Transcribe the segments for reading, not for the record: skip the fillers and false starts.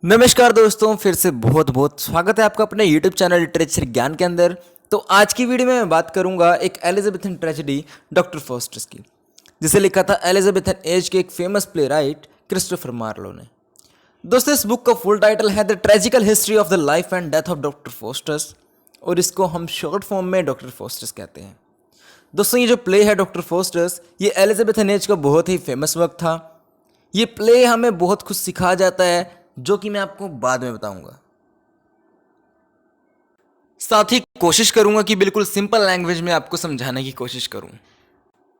नमस्कार दोस्तों, फिर से बहुत बहुत स्वागत है आपका अपने YouTube चैनल लिटरेचर ज्ञान के अंदर। तो आज की वीडियो में मैं बात करूंगा एक एलिजाबेथन ट्रेजेडी डॉक्टर फॉस्टर्स की, जिसे लिखा था एलिजाबेथन एज के एक famous playwright Christopher Marlowe ने। दोस्तों, इस बुक का फुल टाइटल है the tragical history of the life and death of doctor Faustus, और इसको हम शॉर्ट फॉर्म में डॉक्टर फॉस्टर्स कहते हैं। दोस्तों, ये जो प्ले है डॉक्टर फॉस्टर्स, ये एलिजाबेथन एज का बहुत ही फेमस वर्क था। ये प्ले हमें बहुत कुछ सिखा जाता है, जो कि मैं आपको बाद में बताऊंगा। साथ ही कोशिश करूंगा कि बिल्कुल सिंपल लैंग्वेज में आपको समझाने की कोशिश करूं।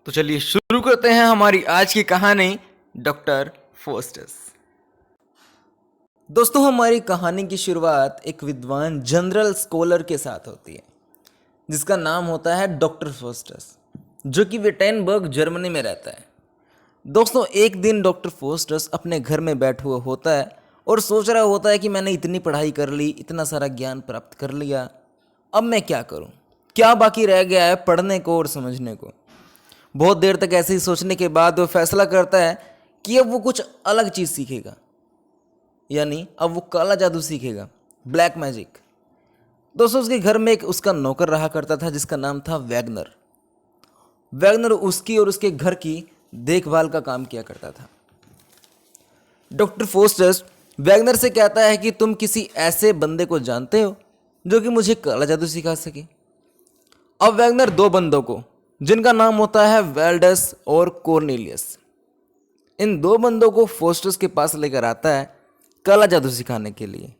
तो चलिए शुरू करते हैं हमारी आज की कहानी डॉक्टर फॉस्टर्स। दोस्तों, हमारी कहानी की शुरुआत एक विद्वान जनरल स्कॉलर के साथ होती है, जिसका नाम होता है डॉक्टर फॉस्टर्स, जो कि विटेनबर्ग जर्मनी में रहता है। दोस्तों, एक दिन डॉक्टर फॉस्टर्स अपने घर में बैठा हुआ होता है और सोच रहा होता है कि मैंने इतनी पढ़ाई कर ली, इतना सारा ज्ञान प्राप्त कर लिया, अब मैं क्या करूं? क्या बाकी रह गया है पढ़ने को और समझने को? बहुत देर तक ऐसे ही सोचने के बाद वो फैसला करता है कि अब वो कुछ अलग चीज़ सीखेगा, यानी अब वो काला जादू सीखेगा, ब्लैक मैजिक। दोस्तों, उसके घर में एक उसका नौकर रहा करता था, जिसका नाम था वैगनर। वैगनर उसकी और उसके घर की देखभाल का काम किया करता था। डॉक्टर फॉस्टर्स वैगनर से कहता है कि तुम किसी ऐसे बंदे को जानते हो जो कि मुझे काला जादू सिखा सके। अब वैगनर दो बंदों को, जिनका नाम होता है वेल्डस और कॉर्नेलियस, इन दो बंदों को फॉस्टर्स के पास लेकर आता है काला जादू सिखाने के लिए,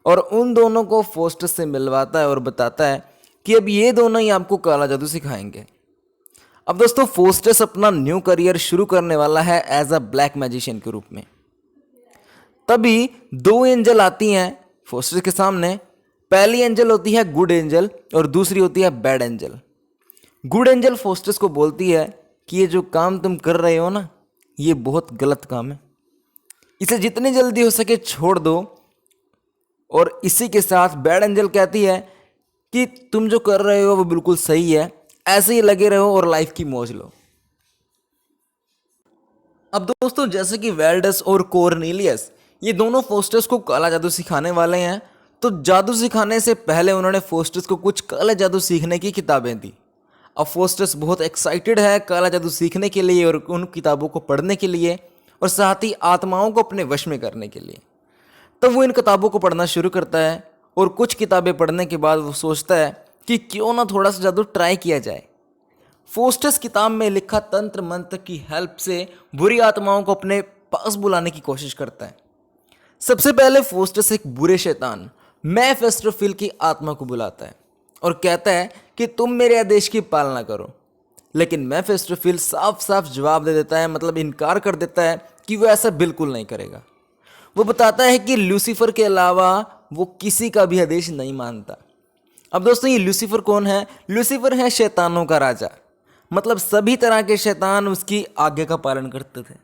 और उन दोनों को फॉस्टर्स से मिलवाता है और बताता है कि अब ये दोनों ही आपको काला जादू सिखाएंगे। अब दोस्तों, फॉस्टर्स अपना न्यू करियर शुरू करने वाला है एज अ ब्लैक मैजिशियन के रूप में। तभी दो एंजल आती हैं फॉस्टर्स के सामने। पहली एंजल होती है गुड एंजल और दूसरी होती है bad angel. Good angel fosters को बोलती है कि ये जो काम तुम कर रहे हो ना, ये बहुत गलत काम है, इसे जितनी जल्दी हो सके छोड़ दो। और इसी के साथ बैड एंजल कहती है कि तुम जो कर रहे हो वो बिल्कुल सही है, ऐसे ही लगे रहो और लाइफ की मौज लो। अब दोस्तों, जैसे कि वेल्डस और कॉर्नेलियस ये दोनों फॉस्टर्स को काला जादू सिखाने वाले हैं, तो जादू सिखाने से पहले उन्होंने फॉस्टर्स को कुछ काला जादू सीखने की किताबें दी। अब फॉस्टर्स बहुत एक्साइटेड है काला जादू सीखने के लिए और उन किताबों को पढ़ने के लिए, और साथ ही आत्माओं को अपने वश में करने के लिए। तब वो इन किताबों को पढ़ना शुरू करता है, और कुछ किताबें पढ़ने के बाद वो सोचता है कि क्यों ना थोड़ा सा जादू ट्राई किया जाए। फॉस्टर्स किताब में लिखा तंत्र मंत्र की हेल्प से बुरी आत्माओं को अपने पास बुलाने की कोशिश करता है। सबसे पहले फॉस्टर्स एक बुरे शैतान मेफिस्टोफेलिस की आत्मा को बुलाता है और कहता है कि तुम मेरे आदेश की पालना करो। लेकिन मेफिस्टोफेलिस साफ साफ जवाब दे देता है, मतलब इनकार कर देता है कि वो ऐसा बिल्कुल नहीं करेगा। वो बताता है कि लूसीफर के अलावा वो किसी का भी आदेश नहीं मानता। अब दोस्तों, ये लूसीफर कौन है? लूसीफर है शैतानों का राजा, मतलब सभी तरह के शैतान उसकी आज्ञा का पालन करते थे।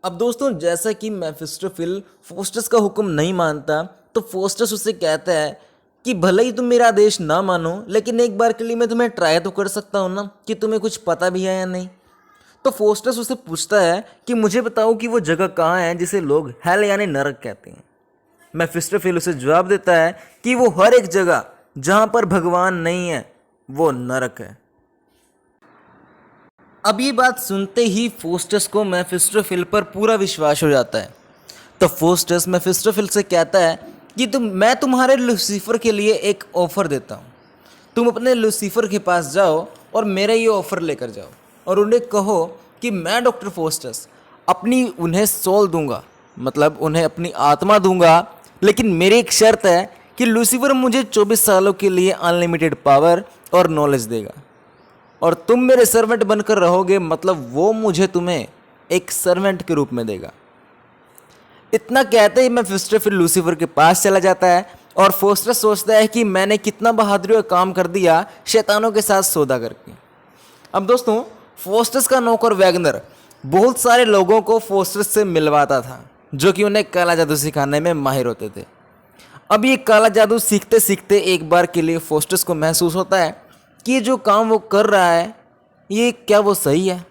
अब दोस्तों, जैसा कि मेफिस्टोफेलिस फॉस्टर्स का हुक्म नहीं मानता, तो फॉस्टर्स उससे कहता है कि भले ही तुम मेरा आदेश ना मानो, लेकिन एक बार के लिए मैं तुम्हें ट्राई तो कर सकता हूँ ना, कि तुम्हें कुछ पता भी है या नहीं। तो फॉस्टर्स उससे पूछता है कि मुझे बताओ कि वो जगह कहाँ है जिसे लोग हेल यानी नरक कहते हैं। मेफिस्टोफेलिस उसे जवाब देता है कि वो हर एक जगह जहाँ पर भगवान नहीं है वो नरक है। अब ये बात सुनते ही फॉस्टर्स को मेफिस्टोफेलिस पर पूरा विश्वास हो जाता है। तो फॉस्टर्स मेफिस्टोफेलिस से कहता है कि मैं तुम्हारे लूसीफर के लिए एक ऑफ़र देता हूँ। तुम अपने लूसीफर के पास जाओ और मेरा ये ऑफ़र लेकर जाओ, और उन्हें कहो कि मैं डॉक्टर फॉस्टर्स अपनी उन्हें सोल दूंगा, मतलब उन्हें अपनी आत्मा दूंगा, लेकिन मेरी एक शर्त है कि लूसीफर मुझे 24 सालों के लिए अनलिमिटेड पावर और नॉलेज देगा, और तुम मेरे सर्वेंट बनकर रहोगे, मतलब वो मुझे तुम्हें एक सर्वेंट के रूप में देगा। इतना कहते ही मेफिस्टोफेलिस लूसीफर के पास चला जाता है, और फॉस्टर्स सोचता है कि मैंने कितना बहादुरी का काम कर दिया शैतानों के साथ सौदा करके। अब दोस्तों, फॉस्टर्स का नौकर वैगनर बहुत सारे लोगों को फॉस्टर्स से मिलवाता था, जो कि उन्हें काला जादू सिखाने में माहिर होते थे। अब ये काला जादू सीखते सीखते एक बार के लिए फॉस्टर्स को महसूस होता है कि ये जो काम वो कर रहा है, ये क्या वो सही है?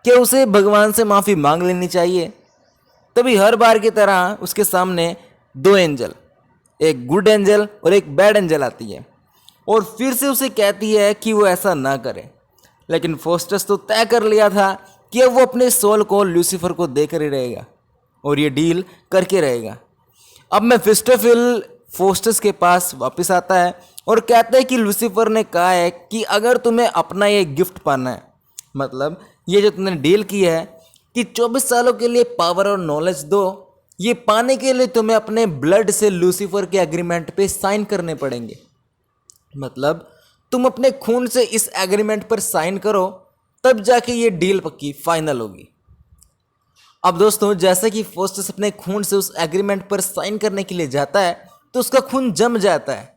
क्या उसे भगवान से माफ़ी मांग लेनी चाहिए? तभी हर बार की तरह उसके सामने दो एंजल, एक गुड एंजल और एक बैड एंजल आती है और फिर से उसे कहती है कि वो ऐसा ना करे। लेकिन फोस्टस तो तय कर लिया था कि अब वो अपने सोल को लूसीफर को देकर ही रहेगा और ये डील करके रहेगा। अब मेफिस्टोफेल फोस्टस के पास वापस आता है और कहता है कि लूसीफर ने कहा है कि अगर तुम्हें अपना ये गिफ्ट पाना है, मतलब ये जो तुमने डील की है कि 24 सालों के लिए पावर और नॉलेज दो, ये पाने के लिए तुम्हें अपने ब्लड से लूसीफर के एग्रीमेंट पे साइन करने पड़ेंगे। मतलब तुम अपने खून से इस एग्रीमेंट पर साइन करो, तब जाके ये डील पक्की फाइनल होगी। अब दोस्तों, जैसे कि फोस्टस अपने खून से उस एग्रीमेंट पर साइन करने के लिए जाता है तो उसका खून जम जाता है,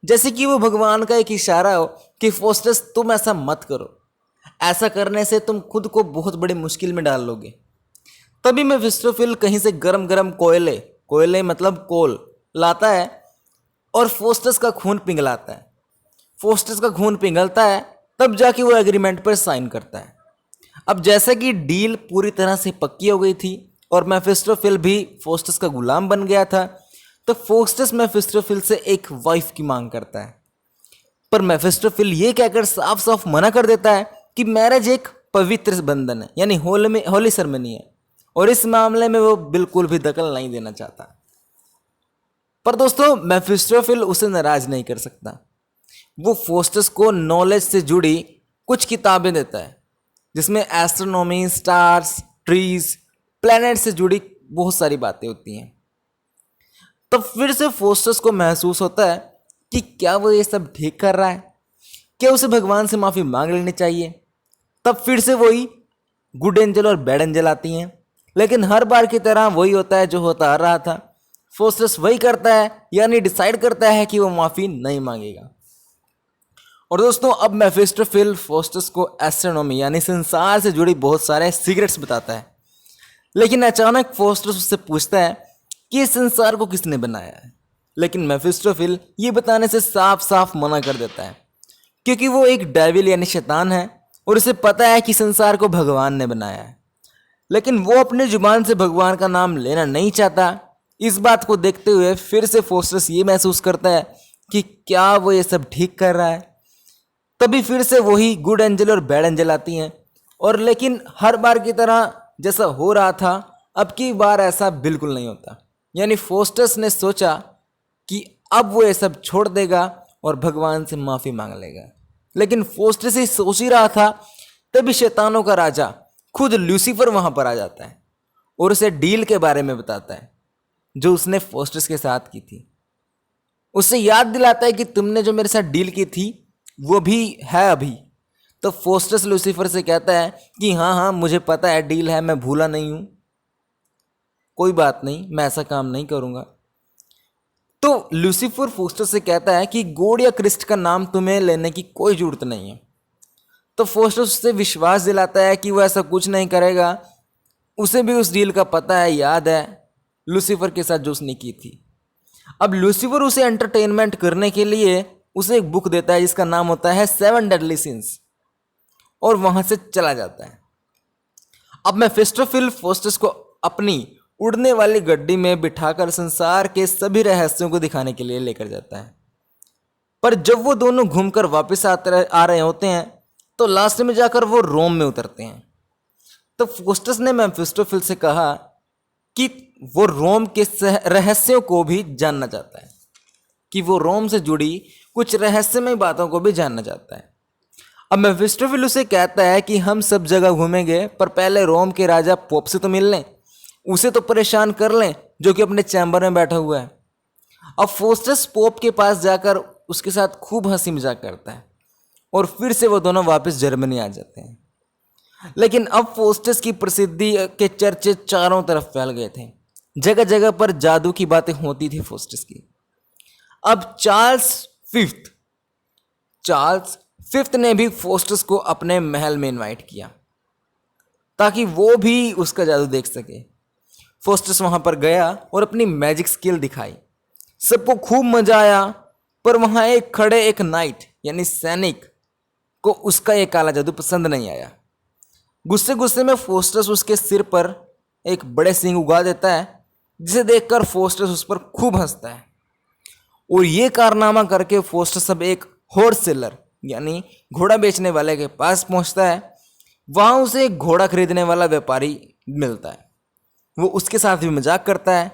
जैसे कि वो भगवान का एक इशारा हो कि फोस्टस तुम ऐसा मत करो, ऐसा करने से तुम खुद को बहुत बड़ी मुश्किल में डाल लोगे। तभी मेफिस्टोफेल कहीं से गरम गरम कोयले मतलब कोल लाता है और फोस्टस का खून पिघलाता है। फोस्टस का खून पिघलता है, तब जाके वो एग्रीमेंट पर साइन करता है। अब जैसा कि डील पूरी तरह से पक्की हो गई थी और मेफिस्टोफेल भी फोस्टस का गुलाम बन गया था, तो फोस्टस मेफिस्टोफेल से एक वाइफ की मांग करता है। पर मेफिस्टोफेल ये कहकर साफ साफ मना कर देता है कि मैरिज एक पवित्र बंधन है, यानी होली सेरेमनी है, और इस मामले में वो बिल्कुल भी दखल नहीं देना चाहता। पर दोस्तों, मेफिस्टोफेल उसे नाराज नहीं कर सकता। वो फोस्टस को नॉलेज से जुड़ी कुछ किताबें देता है जिसमें एस्ट्रोनॉमी, स्टार्स, ट्रीज, प्लैनेट से जुड़ी बहुत सारी बातें होती हैं। तब फिर से फोस्टस को महसूस होता है कि क्या वो ये सब ठीक कर रहा है, क्या उसे भगवान से माफ़ी मांग लेनी चाहिए। तब फिर से वही गुड एंजल और बैड एंजल आती हैं, लेकिन हर बार की तरह वही होता है जो होता आ रहा था। फोस्टस वही करता है, यानी डिसाइड करता है कि वो माफ़ी नहीं मांगेगा। और दोस्तों, अब मेफिस्टोफेल फोस्टस को एस्ट्रोनॉमी यानी संसार से जुड़ी बहुत सारे सीक्रेट्स बताता है, लेकिन अचानक फोस्टस उससे पूछता है कि इस संसार को किसने बनाया है। लेकिन मेफिस्टोफेल ये बताने से साफ साफ मना कर देता है, क्योंकि वो एक डेविल यानी शैतान है और उसे पता है कि संसार को भगवान ने बनाया है। लेकिन वो अपने जुबान से भगवान का नाम लेना नहीं चाहता। इस बात को देखते हुए फिर से फोस्टस ये महसूस करता है कि क्या वो ये सब ठीक कर रहा है। तभी फिर से वही गुड एंजल और बैड एंजल आती हैं, और लेकिन हर बार की तरह जैसा हो रहा था, अब की बार ऐसा बिल्कुल नहीं होता। यानी फोस्टस ने सोचा कि अब वो ये सब छोड़ देगा और भगवान से माफ़ी मांग लेगा। लेकिन फोस्टस ही सोच ही रहा था, तभी शैतानों का राजा खुद लूसीफर वहाँ पर आ जाता है और उसे डील के बारे में बताता है जो उसने फोस्टस के साथ की थी। उससे याद दिलाता है कि तुमने जो मेरे साथ डील की थी वो भी है अभी। तो फोस्टस लूसीफर से कहता है कि हाँ हाँ मुझे पता है, डील है, मैं भूला नहीं हूँ, कोई बात नहीं, मैं ऐसा काम नहीं करूँगा। तो लूसीफर फोस्टस से कहता है कि गॉड या क्रिस्ट का नाम तुम्हें लेने की कोई ज़रूरत नहीं है। तो फोस्टस उससे विश्वास दिलाता है कि वो ऐसा कुछ नहीं करेगा। उसे भी उस डील का पता है, याद है लूसीफर के साथ जो उसने की थी। अब लूसीफर उसे एंटरटेनमेंट करने के लिए उसे एक बुक देता है जिसका नाम होता है 7 डेडली सिंस, और वहां से चला जाता है। अब मेफिस्टोफेल फोस्टस को अपनी उड़ने वाली गड्डी में बिठाकर संसार के सभी रहस्यों को दिखाने के लिए लेकर जाता है। पर जब वो दोनों घूमकर वापस आ रहे होते हैं तो लास्ट में जाकर वो रोम में उतरते हैं। तो फोस्टस ने मेफिस्टोफेल से कहा कि वो रोम के रहस्यों को भी जानना चाहता है, कि वो रोम से जुड़ी कुछ रहस्यमय बातों को भी जानना चाहता है। अब मेफिस्टोफेल उसे कहता है कि हम सब जगह घूमेंगे, पर पहले रोम के राजा पोप से तो मिल लें, उसे तो परेशान कर लें जो कि अपने चैम्बर में बैठा हुआ है। अब फोस्टस पोप के पास जाकर उसके साथ खूब हंसी मजाक करता है और फिर से वो दोनों वापस जर्मनी आ जाते हैं। लेकिन अब फोस्टस की प्रसिद्धि के चर्चे चारों तरफ फैल गए थे, जगह जगह पर जादू की बातें होती थी फोस्टस की। अब चार्ल्स फिफ्थ ने भी फोस्टस को अपने महल में इनवाइट किया ताकि वो भी उसका जादू देख सके। फोस्टस वहां पर गया और अपनी मैजिक स्किल दिखाई। सबको खूब मजा आया, पर वहां एक खड़े एक नाइट यानी सैनिक को उसका ये काला जादू पसंद नहीं आया। गुस्से गुस्से में फोस्टस उसके सिर पर एक बड़े सींग उगा देता है, जिसे देखकर फोस्टस उस पर खूब हंसता है। और ये कारनामा करके फोस्टस अब एक हॉर्स सेलर यानी घोड़ा बेचने वाले के पास पहुंचता है। वहां उसे एक घोड़ा खरीदने वाला व्यापारी मिलता है। वो उसके साथ भी मजाक करता है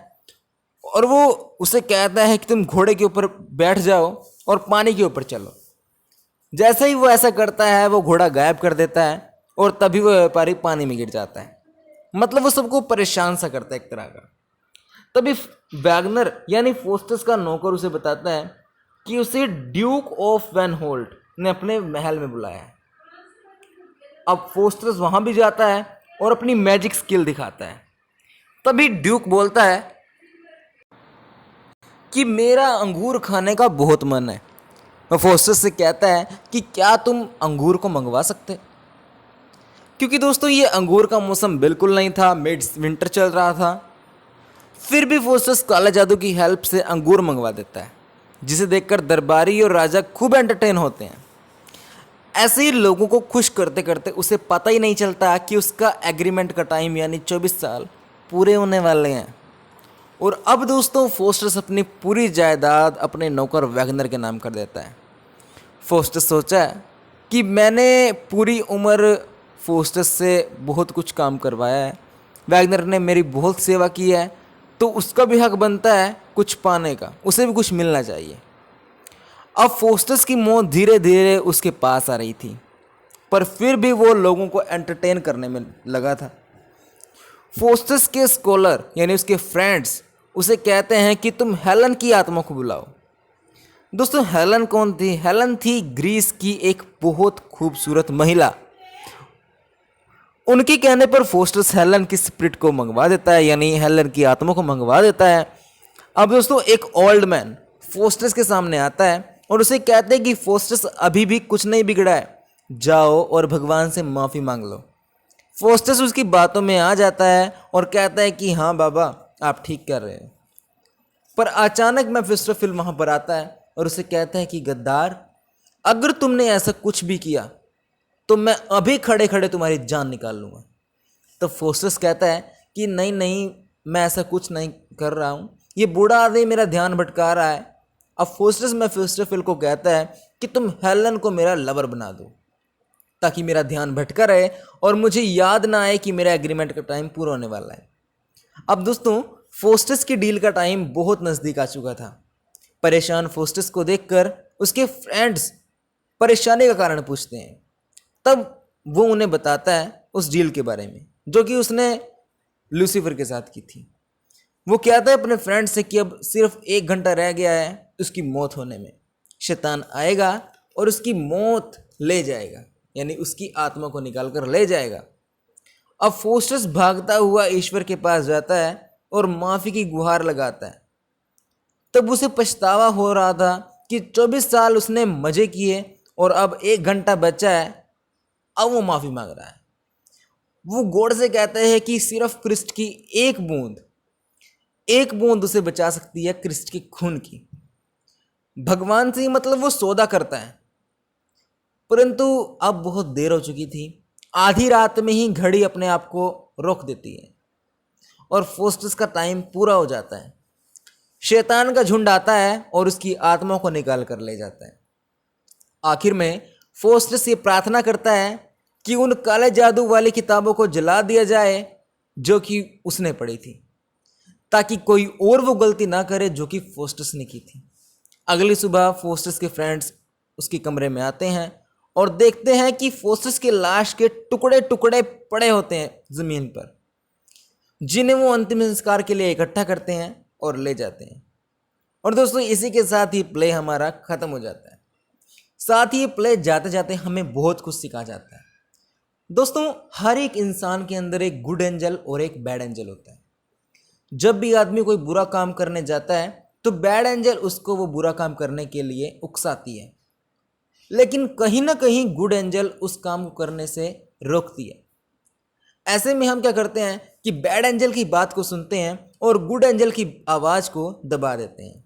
और वो उसे कहता है कि तुम घोड़े के ऊपर बैठ जाओ और पानी के ऊपर चलो। जैसे ही वो ऐसा करता है वो घोड़ा गायब कर देता है और तभी वो व्यापारी पानी में गिर जाता है। मतलब वो सबको परेशान सा करता है एक तरह का। तभी वैगनर यानी फोस्टस का नौकर उसे बताता है कि उसे ड्यूक ऑफ वैन होल्ट ने अपने महल में बुलाया है। अब फोस्टस वहां भी जाता है और अपनी मैजिक स्किल दिखाता है। तभी ड्यूक बोलता है कि मेरा अंगूर खाने का बहुत मन है। वह फोस्टस से कहता है कि क्या तुम अंगूर को मंगवा सकते। क्योंकि दोस्तों ये अंगूर का मौसम बिल्कुल नहीं था, मिड विंटर चल रहा था। फिर भी फोस्टस काला जादू की हेल्प से अंगूर मंगवा देता है, जिसे देखकर दरबारी और राजा खूब एंटरटेन होते हैं। ऐसे ही लोगों को खुश करते करते उसे पता ही नहीं चलता कि उसका एग्रीमेंट का टाइम यानी 24 साल पूरे होने वाले हैं। और अब दोस्तों फोस्टस अपनी पूरी जायदाद अपने नौकर वैगनर के नाम कर देता है। फोस्टस सोचा कि मैंने पूरी उम्र फोस्टस से बहुत कुछ काम करवाया है, वैगनर ने मेरी बहुत सेवा की है, तो उसका भी हक बनता है कुछ पाने का, उसे भी कुछ मिलना चाहिए। अब फोस्टस की मौत धीरे धीरे उसके पास आ रही थी, पर फिर भी वो लोगों को एंटरटेन करने में लगा था। फोस्टस के स्कॉलर यानी उसके फ्रेंड्स उसे कहते हैं कि तुम हेलन की आत्मा को बुलाओ। दोस्तों हेलन कौन थी? हेलन थी ग्रीस की एक बहुत खूबसूरत महिला। उनके कहने पर फोस्टस हेलन की स्पिरिट को मंगवा देता है, यानी हेलन की आत्मा को मंगवा देता है। अब दोस्तों एक ओल्ड मैन फोस्टस के सामने आता है और उसे कहते हैं कि फोस्टस अभी भी कुछ नहीं बिगड़ा है, जाओ और भगवान से माफ़ी मांग लो। फोस्टस उसकी बातों में आ जाता है और कहता है कि हाँ बाबा आप ठीक कर रहे हो। पर अचानक मेफिस्टोफेल वहाँ पर आता है और उसे कहता है कि गद्दार, अगर तुमने ऐसा कुछ भी किया तो मैं अभी खड़े खड़े तुम्हारी जान निकाल लूँगा। तो फोस्टस कहता है कि नहीं नहीं, मैं ऐसा कुछ नहीं कर रहा हूँ, ये बूढ़ा आदमी मेरा ध्यान भटका रहा है। अब फोस्टस मेफिस्टोफेल को कहता है कि तुम हेलन को मेरा लवर बना दो, ताकि मेरा ध्यान भटका रहे और मुझे याद ना आए कि मेरा एग्रीमेंट का टाइम पूरा होने वाला है। अब दोस्तों फोस्टस की डील का टाइम बहुत नज़दीक आ चुका था। परेशान फोस्टस को देखकर उसके फ्रेंड्स परेशानी का कारण पूछते हैं। तब वो उन्हें बताता है उस डील के बारे में जो कि उसने लूसीफर के साथ की थी। वो कहता है अपने फ्रेंड से कि अब सिर्फ 1 घंटा रह गया है उसकी मौत होने में। शैतान आएगा और उसकी मौत ले जाएगा, यानी उसकी आत्मा को निकाल कर ले जाएगा। अब फोस्टस भागता हुआ ईश्वर के पास जाता है और माफ़ी की गुहार लगाता है। तब उसे पछतावा हो रहा था कि 24 साल उसने मज़े किए और अब 1 घंटा बचा है। अब वो माफ़ी मांग रहा है। वो गॉड से कहता है कि सिर्फ क्रिस्ट की एक बूंद उसे बचा सकती है क्रिस्ट के खून की। भगवान से मतलब वो सौदा करता है, परंतु अब बहुत देर हो चुकी थी। आधी रात में ही घड़ी अपने आप को रोक देती है और फोस्टस का टाइम पूरा हो जाता है। शैतान का झुंड आता है और उसकी आत्मा को निकाल कर ले जाता है। आखिर में फोस्टस ये प्रार्थना करता है कि उन काले जादू वाली किताबों को जला दिया जाए जो कि उसने पढ़ी थी, ताकि कोई और वो गलती ना करे जो कि फोस्टस ने की थी। अगली सुबह फोस्टस के फ्रेंड्स उसके कमरे में आते हैं और देखते हैं कि फोस्टस के लाश के टुकड़े टुकड़े पड़े होते हैं ज़मीन पर, जिन्हें वो अंतिम संस्कार के लिए इकट्ठा करते हैं और ले जाते हैं। और दोस्तों इसी के साथ ही प्ले हमारा ख़त्म हो जाता है। साथ ही प्ले जाते जाते हमें बहुत कुछ सिखा जाता है। दोस्तों हर एक इंसान के अंदर एक गुड एंजल और एक बैड एंजल होता है। जब भी आदमी कोई बुरा काम करने जाता है तो बैड एंजल उसको वो बुरा काम करने के लिए उकसाती है, लेकिन कहीं ना कहीं गुड एंजल उस काम को करने से रोकती है। ऐसे में हम क्या करते हैं कि बैड एंजल की बात को सुनते हैं और गुड एंजल की आवाज़ को दबा देते हैं।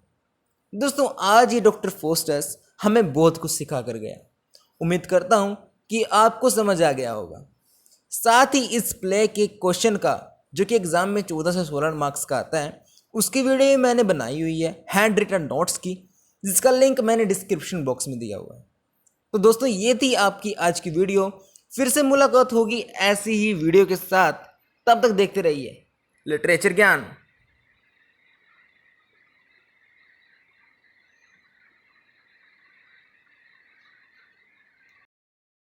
दोस्तों आज ये डॉक्टर फोस्टस हमें बहुत कुछ सिखा कर गया। उम्मीद करता हूँ कि आपको समझ आ गया होगा। साथ ही इस प्ले के क्वेश्चन का जो कि एग्ज़ाम में 14 से 16 मार्क्स का आता है, उसकी वीडियो मैंने बनाई हुई है हैंड रिटन नोट्स की, जिसका लिंक मैंने डिस्क्रिप्शन बॉक्स में दिया हुआ है। तो दोस्तों ये थी आपकी आज की वीडियो। फिर से मुलाकात होगी ऐसी ही वीडियो के साथ, तब तक देखते रहिए लिटरेचर ज्ञान।